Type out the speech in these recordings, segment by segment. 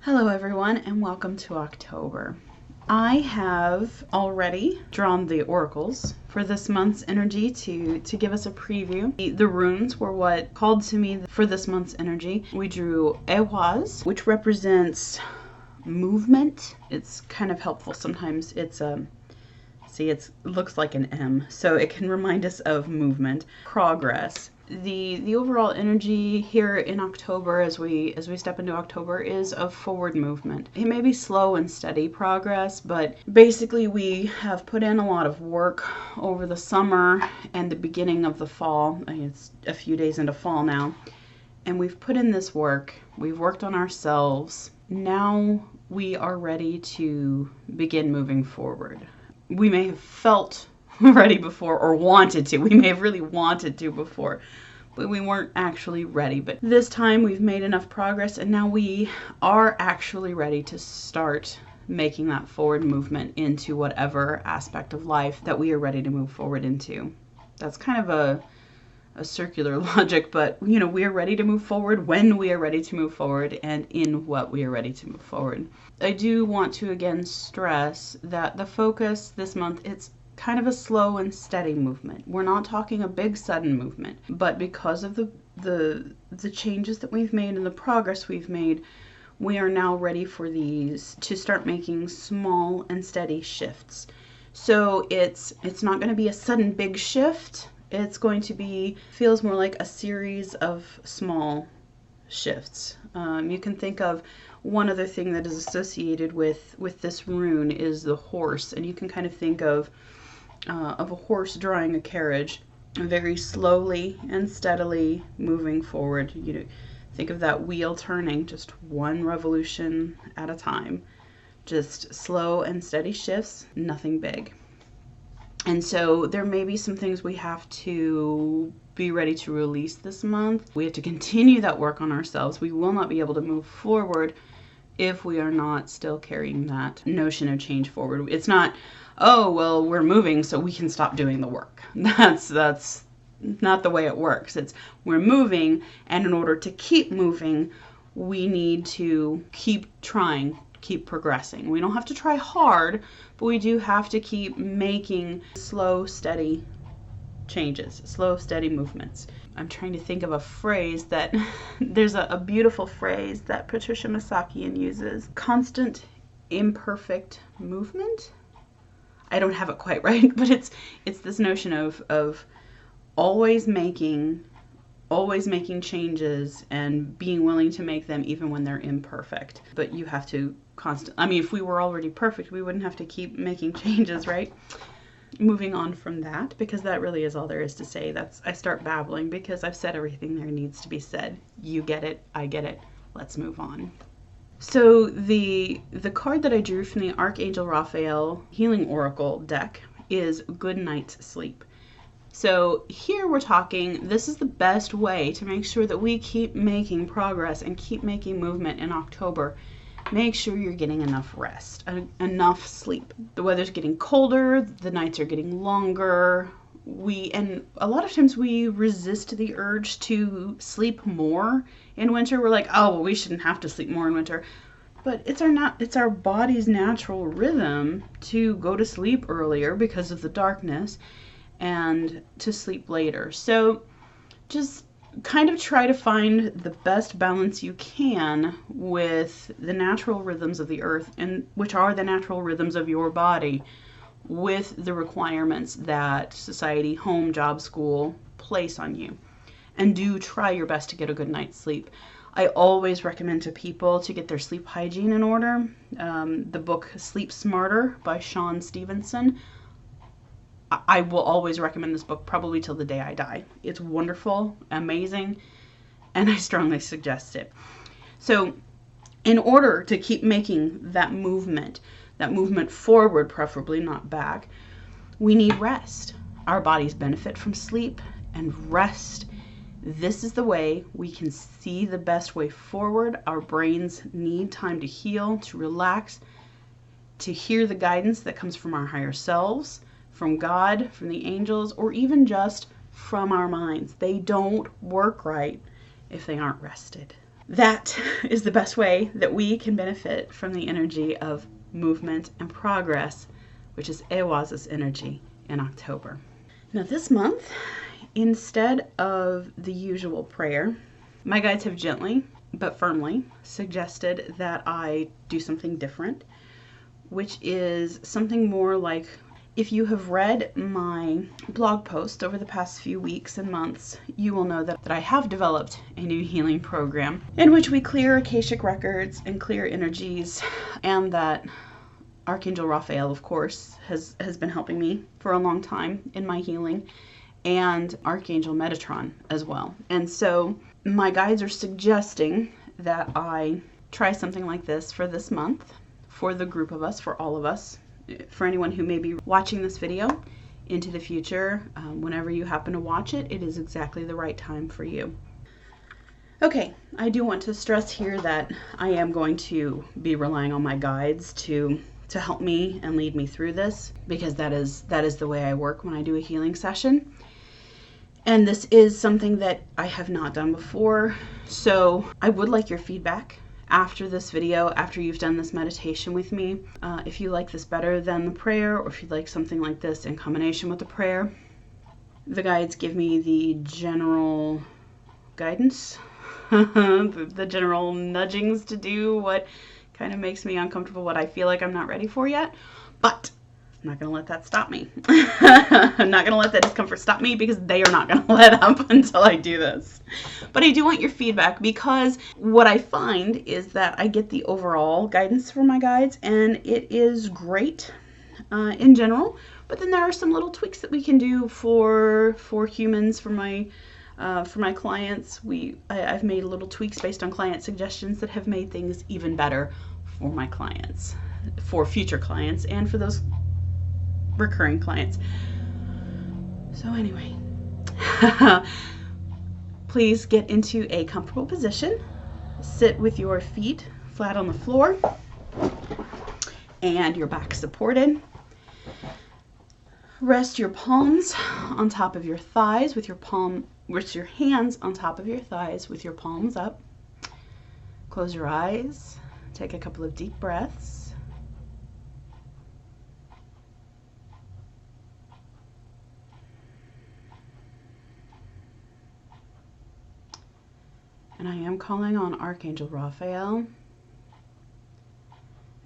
Hello everyone and welcome to October. I have already drawn the oracles for this month's energy to give us a preview. The runes were what called to me for this month's energy. We drew Ehwaz, which represents movement. It's kind of helpful sometimes. It looks like an M, so it can remind us of movement, progress. The overall energy here in October, as we step into October, is of forward movement. It may be slow and steady progress, but basically we have put in a lot of work over the summer and the beginning of the fall. It's a few days into fall now, and we've put in this work. We've worked on ourselves. Now we are ready to begin moving forward. We may have felt ready before or wanted to. We may have really wanted to before, but we weren't actually ready. But this time we've made enough progress and now we are actually ready to start making that forward movement into whatever aspect of life that we are ready to move forward into. That's kind of a circular logic, but we are ready to move forward when we are ready to move forward and in what we are ready to move forward. I do want to again stress that the focus this month, it's kind of a slow and steady movement. We're not talking a big sudden movement, but because of the changes that we've made and the progress we've made, we are now ready for these to start making small and steady shifts. So it's not going to be a sudden big shift. It's going to be, feels more like a series of small shifts. You can think of one other thing that is associated with this rune is the horse, and you can kind of think of a horse drawing a carriage, very slowly and steadily moving forward. Think of that wheel turning, just one revolution at a time, just slow and steady shifts, nothing big. And so there may be some things we have to be ready to release this month. We have to continue that work on ourselves. We will not be able to move forward if we are not still carrying that notion of change forward. It's not, oh, well, we're moving so we can stop doing the work. That's not the way it works. It's we're moving, and in order to keep moving, we need to keep trying, keep progressing. We don't have to try hard, but we do have to keep making slow, steady changes, slow, steady movements. I'm trying to think of a phrase that, there's a beautiful phrase that Patricia Masakian uses. Constant, imperfect movement? I don't have it quite right, but it's this notion of always making changes and being willing to make them even when they're imperfect. But you have to if we were already perfect, we wouldn't have to keep making changes, right? Moving on from that, because that really is all there is to say. I start babbling because I've said everything there needs to be said. You get it, I get it. Let's move on. So the card that I drew from the Archangel Raphael Healing Oracle deck is Good Night's Sleep. So here we're talking, this is the best way to make sure that we keep making progress and keep making movement in October. Make sure you're getting enough rest, enough sleep. The weather's getting colder, the nights are getting longer. And a lot of times we resist the urge to sleep more in winter. We're like, oh, well, we shouldn't have to sleep more in winter. But it's our body's natural rhythm to go to sleep earlier because of the darkness and to sleep later. So just kind of try to find the best balance you can with the natural rhythms of the earth, and which are the natural rhythms of your body, with the requirements that society, home, job, school place on you. And do try your best to get a good night's sleep. I always recommend to people to get their sleep hygiene in order. The book Sleep Smarter by Shawn Stevenson. I will always recommend this book probably till the day I die. It's wonderful, amazing, and I strongly suggest it. So in order to keep making that movement forward, preferably not back, we need rest. Our bodies benefit from sleep and rest. This is the way we can see the best way forward. Our brains need time to heal, to relax, to hear the guidance that comes from our higher selves, from God, from the angels, or even just from our minds. They don't work right if they aren't rested. that is the best way that we can benefit from the energy of movement and progress, which is Ehwaz's energy in October. Now this month, instead of the usual prayer, my guides have gently but firmly suggested that I do something different, which is something more like, if you have read my blog post over the past few weeks and months, you will know that I have developed a new healing program in which we clear Akashic records and clear energies, and that Archangel Raphael, of course, has been helping me for a long time in my healing, and Archangel Metatron as well. And so my guides are suggesting that I try something like this for this month, for the group of us, for all of us, for anyone who may be watching this video into the future. Whenever you happen to watch it, it is exactly the right time for you. Okay, I do want to stress here that I am going to be relying on my guides to help me and lead me through this, because that is the way I work when I do a healing session. And this is something that I have not done before, so I would like your feedback after this video, after you've done this meditation with me. If you like this better than the prayer, or if you'd like something like this in combination with the prayer. The guides give me the general guidance, the general nudgings to do what kind of makes me uncomfortable, what I feel like I'm not ready for yet. But I'm not going to let that stop me. I'm not going to let that discomfort stop me, because they are not going to let up until I do this. But I do want your feedback, because what I find is that I get the overall guidance from my guides, and it is great in general. But then there are some little tweaks that we can do for humans, for my clients. I've made little tweaks based on client suggestions that have made things even better for my clients, for future clients, and for those recurring clients. So anyway, please get into a comfortable position. Sit with your feet flat on the floor and your back supported. Rest your palms on top of your thighs with your hands on top of your thighs with your palms up. Close your eyes. Take a couple of deep breaths. And I am calling on Archangel Raphael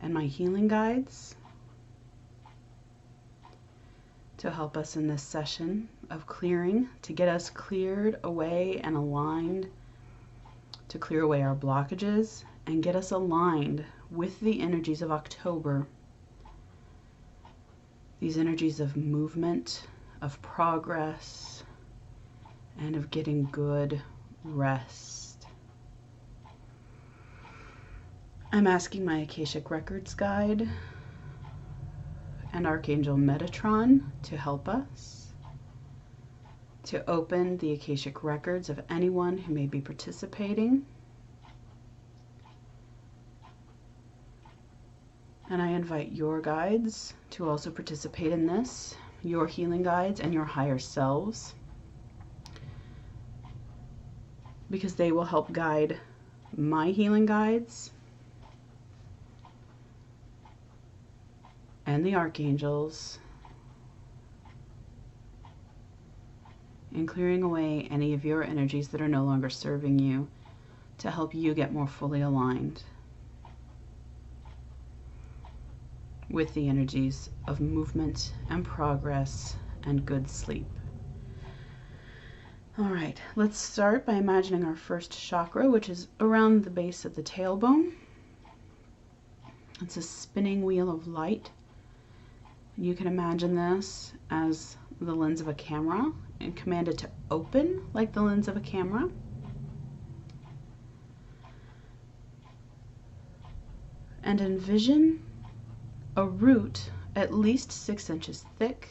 and my healing guides to help us in this session of clearing, to get us cleared away and aligned, to clear away our blockages and get us aligned with the energies of October. These energies of movement, of progress, and of getting good rest. I'm asking my Akashic Records guide and Archangel Metatron to help us, to open the Akashic Records of anyone who may be participating. And I invite your guides to also participate in this, your healing guides and your higher selves, because they will help guide my healing guides and the archangels in clearing away any of your energies that are no longer serving you, to help you get more fully aligned with the energies of movement and progress and good sleep. All right, let's start by imagining our first chakra, which is around the base of the tailbone. It's a spinning wheel of light. You can imagine this as the lens of a camera and command it to open like the lens of a camera. And envision a root at least 6 inches thick,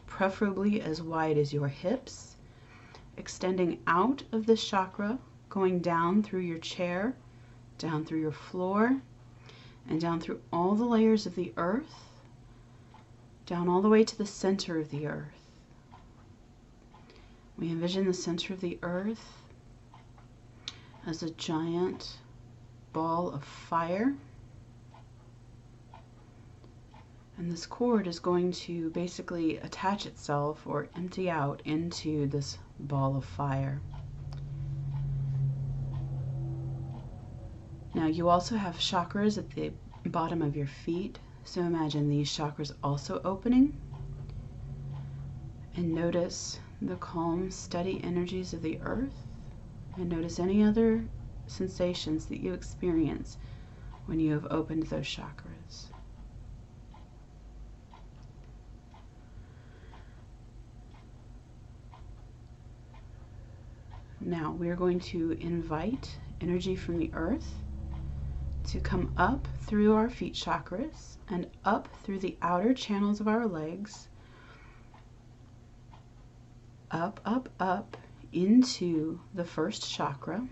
preferably as wide as your hips, extending out of this chakra, going down through your chair, down through your floor, and down through all the layers of the earth, down all the way to the center of the earth. We envision the center of the earth as a giant ball of fire. And this cord is going to basically attach itself or empty out into this ball of fire. Now you also have chakras at the bottom of your feet, so imagine these chakras also opening. And notice the calm, steady energies of the earth, and notice any other sensations that you experience when you have opened those chakras. Now we are going to invite energy from the earth to come up through our feet chakras and up through the outer channels of our legs, up, up, up into the first chakra.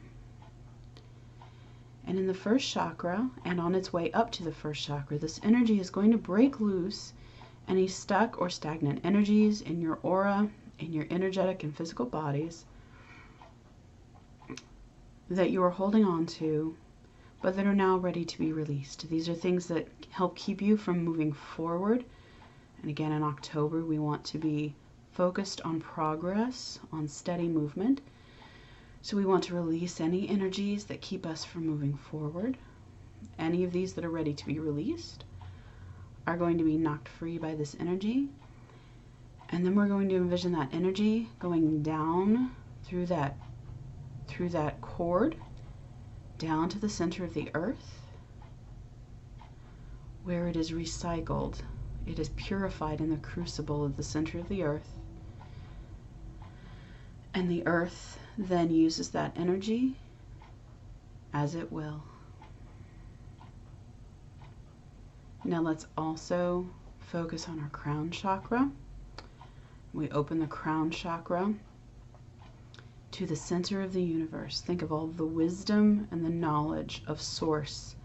And in the first chakra, and on its way up to the first chakra, this energy is going to break loose any stuck or stagnant energies in your aura, in your energetic and physical bodies that you are holding on to, but that are now ready to be released. These are things that help keep you from moving forward. And again, in October, we want to be focused on progress, on steady movement. So we want to release any energies that keep us from moving forward. Any of these that are ready to be released are going to be knocked free by this energy. And then we're going to envision that energy going down through that cord, down to the center of the earth, where it is recycled. It is purified in the crucible of the center of the earth. And the earth then uses that energy as it will. Now let's also focus on our crown chakra. We open the crown chakra to the center of the universe. Think of all the wisdom and the knowledge of Source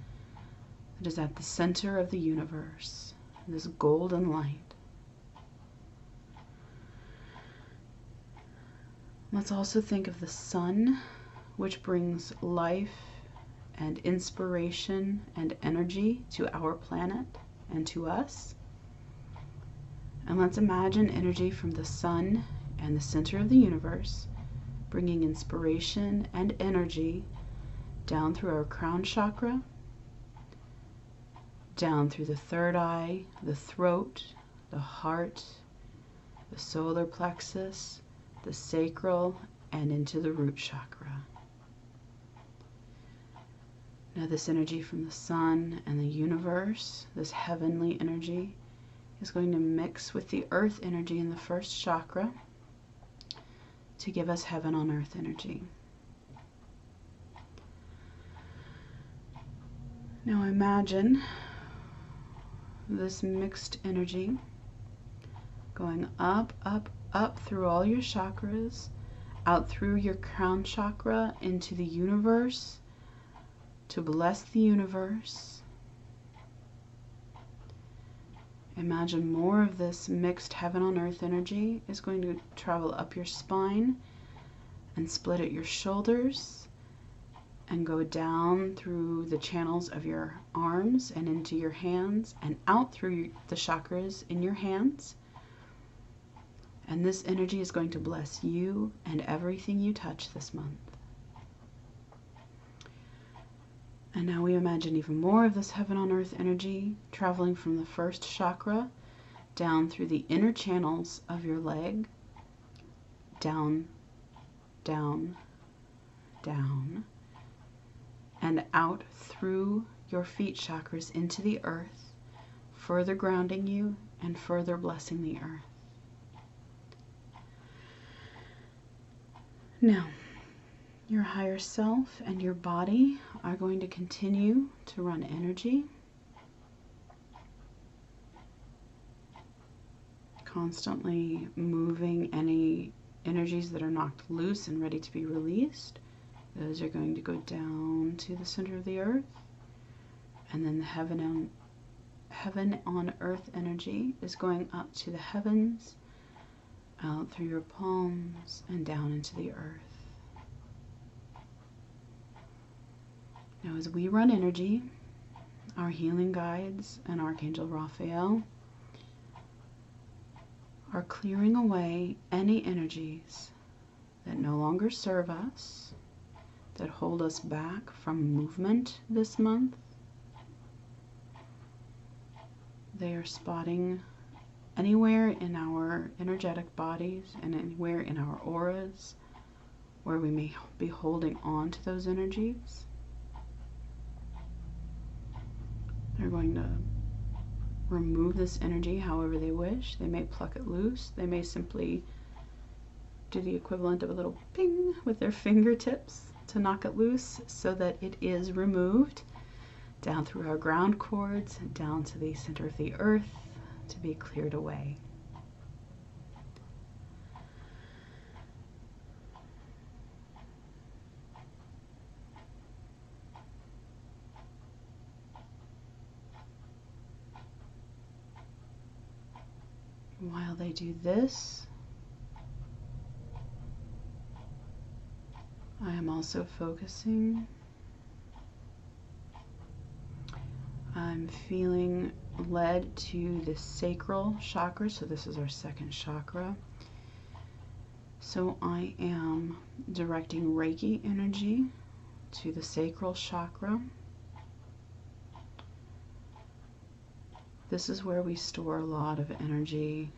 that is at the center of the universe, this golden light. Let's also think of the sun, which brings life and inspiration and energy to our planet and to us. And let's imagine energy from the sun and the center of the universe bringing inspiration and energy down through our crown chakra, down through the third eye, the throat, the heart, the solar plexus, the sacral, and into the root chakra. Now this energy from the sun and the universe, this heavenly energy, is going to mix with the earth energy in the first chakra to give us heaven on earth energy. Now imagine this mixed energy going up, up, up through all your chakras, out through your crown chakra into the universe to bless the universe. Imagine more of this mixed heaven on earth energy is going to travel up your spine and split at your shoulders and go down through the channels of your arms and into your hands and out through the chakras in your hands. And this energy is going to bless you and everything you touch this month. And now we imagine even more of this heaven on earth energy traveling from the first chakra down through the inner channels of your leg, down, down, down, and out through your feet chakras into the earth, further grounding you and further blessing the earth. Now, your higher self and your body are going to continue to run energy, constantly moving any energies that are knocked loose and ready to be released. Those are going to go down to the center of the earth, and then the heaven on earth energy is going up to the heavens, out through your palms and down into the earth. Now, as we run energy, our healing guides and Archangel Raphael are clearing away any energies that no longer serve us, that hold us back from movement this month. They are spotting anywhere in our energetic bodies and anywhere in our auras where we may be holding on to those energies. They're going to remove this energy however they wish. They may pluck it loose. They may simply do the equivalent of a little ping with their fingertips to knock it loose so that it is removed down through our ground cords and down to the center of the earth to be cleared away. While they do this, I am also focusing. I'm feeling led to the sacral chakra, so this is our second chakra. So I am directing Reiki energy to the sacral chakra. This is where we store a lot of energy.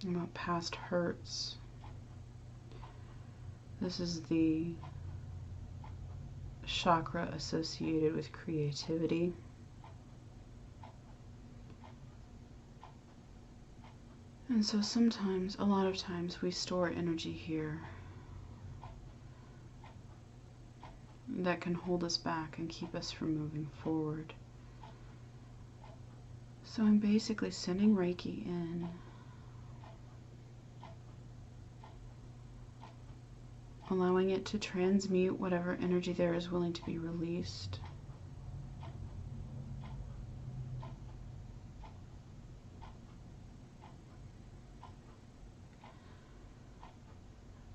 About past hurts. This is the chakra associated with creativity. And so sometimes, a lot of times, we store energy here that can hold us back and keep us from moving forward. So I'm basically sending Reiki in, allowing it to transmute whatever energy there is willing to be released.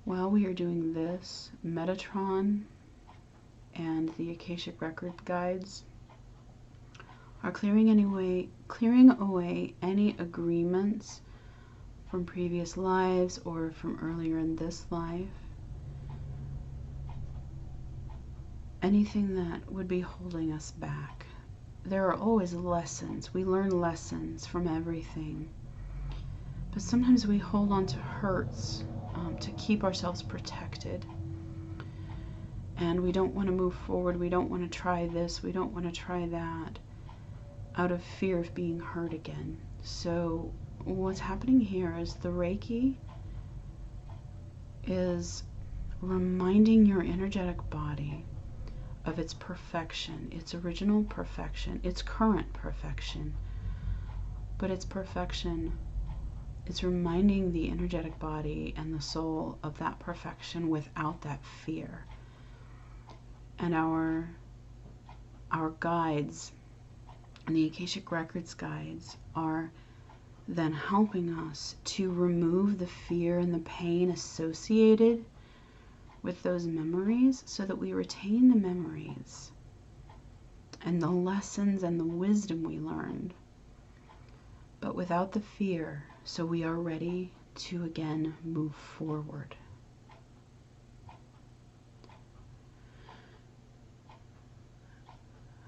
While we are doing this, Metatron and the Akashic Record guides are clearing away any agreements from previous lives or from earlier in this life. Anything that would be holding us back. There are always lessons. We learn lessons from everything. But sometimes we hold on to hurts to keep ourselves protected. And we don't want to move forward. We don't want to try this. We don't want to try that out of fear of being hurt again. So what's happening here is the Reiki is reminding your energetic body of its perfection, its original perfection, its current perfection. But its perfection, it's reminding the energetic body and the soul of that perfection without that fear. And our guides, and the Akashic Records guides, are then helping us to remove the fear and the pain associated with those memories so that we retain the memories and the lessons and the wisdom we learned, but without the fear, so we are ready to again move forward.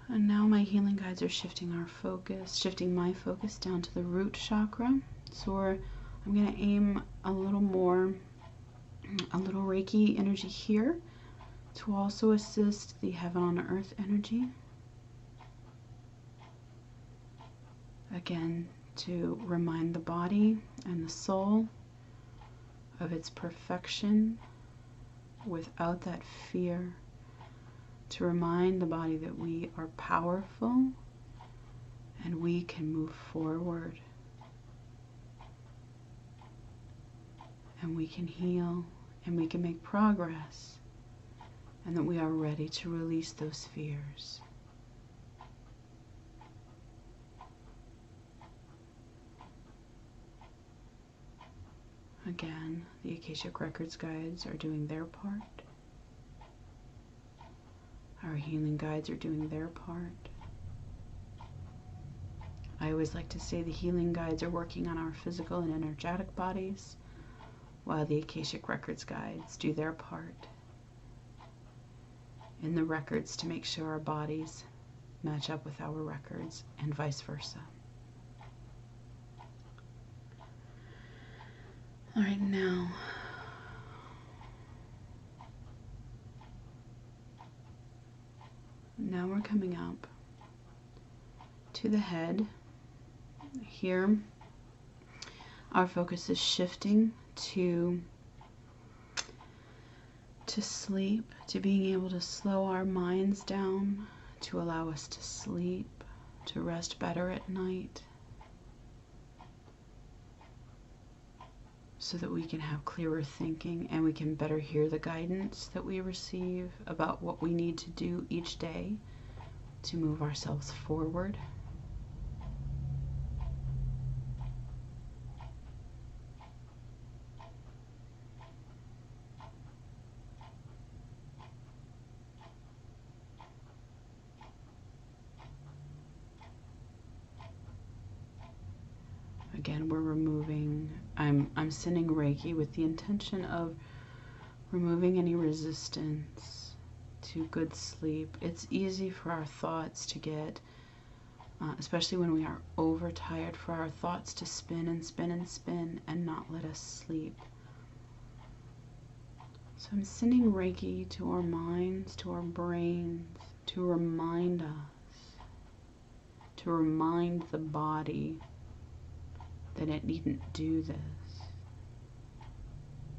And now my healing guides are shifting my focus down to the root chakra. So I'm going to aim a little Reiki energy here to also assist the heaven on earth energy. Again, to remind the body and the soul of its perfection without that fear. To remind the body that we are powerful and we can move forward and we can heal and we can make progress, and that we are ready to release those fears. Again, the Akashic Records guides are doing their part. Our healing guides are doing their part. I always like to say the healing guides are working on our physical and energetic bodies, while the Akashic Records guides do their part in the records to make sure our bodies match up with our records and vice versa. All right, now we're coming up to the head. Here, our focus is shifting to sleep, to being able to slow our minds down, to allow us to sleep, to rest better at night, so that we can have clearer thinking and we can better hear the guidance that we receive about what we need to do each day to move ourselves forward. Again, we're removing, I'm sending Reiki with the intention of removing any resistance to good sleep. It's easy for our thoughts to get, especially when we are overtired, for our thoughts to spin and spin and spin and not let us sleep. So I'm sending Reiki to our minds, to our brains, to remind us, to remind the body that it needn't do this,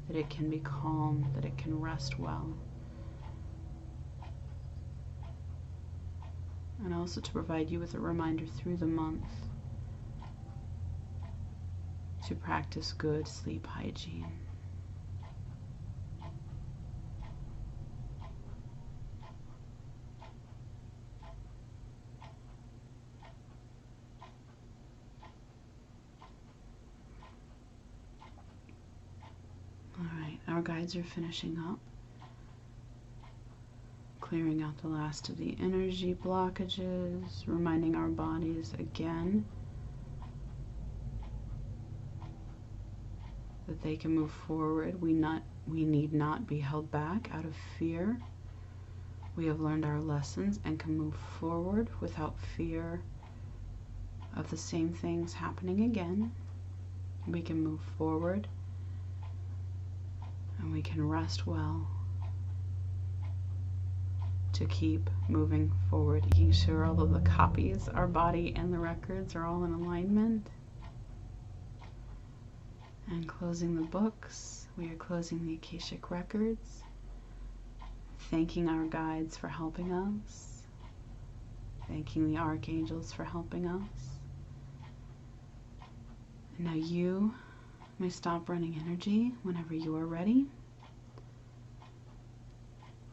that it can be calm, that it can rest well. And also to provide you with a reminder through the month to practice good sleep hygiene. Alright, our guides are finishing up, clearing out the last of the energy blockages, reminding our bodies again that they can move forward. We need not be held back out of fear. We have learned our lessons and can move forward without fear of the same things happening again. We can move forward and we can rest well to keep moving forward, making sure all of the copies, our body and the records, are all in alignment. And closing the books, we are closing the Akashic Records, thanking our guides for helping us, thanking the Archangels for helping us. And now you may stop running energy whenever you are ready.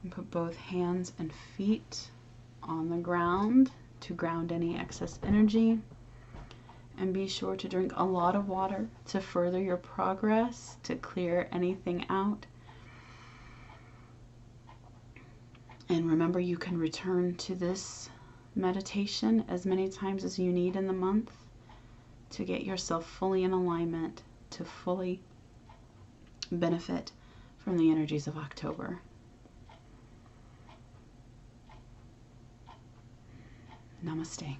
And put both hands and feet on the ground to ground any excess energy. And be sure to drink a lot of water to further your progress, to clear anything out. And remember, you can return to this meditation as many times as you need in the month to get yourself fully in alignment, to fully benefit from the energies of October. Namaste.